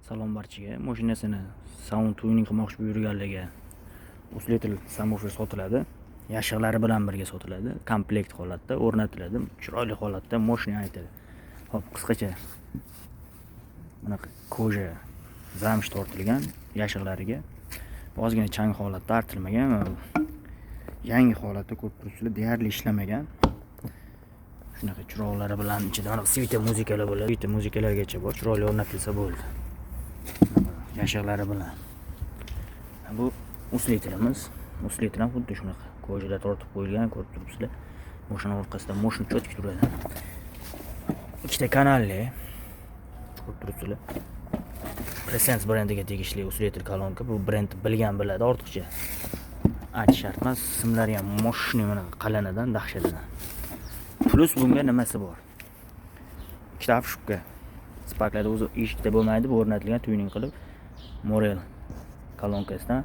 Salom barchaga. Mashinasini sound tuning qilmoqchi yurganlarga Usletel samofer sotiladi. Yashiqlari bilan birga sotiladi. Komplekt holatda o'rnatiladi. Chiroyli holatda mashina aytadi. Hop, qisqacha bunaqa koja zamsh tortilgan yashiqlariga ozgina chang holatda artilmagan, yangi holatda ko'rib turibsizlar, deyarli ishlamagan. Shunaqa chiroqlari bilan ichida mana svita muzikalar bo'ladi. Svita muzikalargacha bor, chiroyli o'rnatilsa bo'ldi. Yashiqlari bilan. Bu Usletelimiz. Usletel ham xuddi shunaqa kojada tortib qo'yilgan, ko'rib turibsizlar. Mashina orqasida mashina cho'tki turadi. Ikkita kanalli. Ko'rib turibsizlar. Presence brendiga tegishli Usletel kolonka. Bu brend bilgan biladi, ortiqcha aytish shart emas. Simlari ham mashina mana qalanadan, dahshatidan. Plus bunga nimasi bor? Ikkita afshubka. Sparklarda o'zi eshikda bo'lmaydi, bu o'rnatilgan tuning qilib Morel kolonkasidan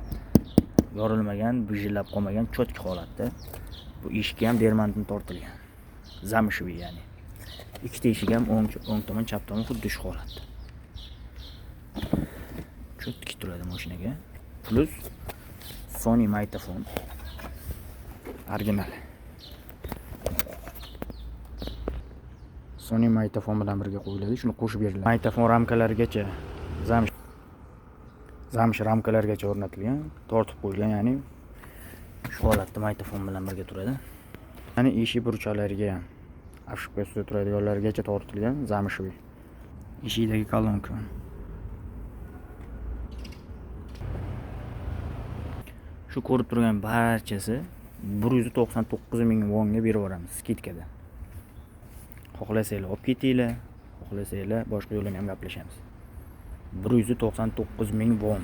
yorilmagan, bijillab qolmagan cho'tki holatda. Bu eshikka ham dermandan tortilgan. Zamshviy ya'ni. Ikkita eshik ham o'ng tomon, chap tomon xuddi shu holatda. Cho'tki turadi mashinaga. Plus Sony magnitofon. Original. Sony magnitofon bilan birga qo'yiladi. Shuni qo'shib beriladi. Magnitofon ramkalarigacha zamsh ramkalargacha o'rnatilgan, tortib qo'yilgan, ya'ni shu holatda magnitofon bilan birga turadi. Ya'ni eshik burchalariga ham afshubka ustida turadiganlargacha tortilgan zamshviy. Eshikdagi kolonka. Shu ko'rib turgan barchasi 199 ming wonga berib yuboramiz skidkada. Xohlasanglar olib ketinglar, xohlasanglar boshqa yo'lini ham gaplashamiz. 199 ming won.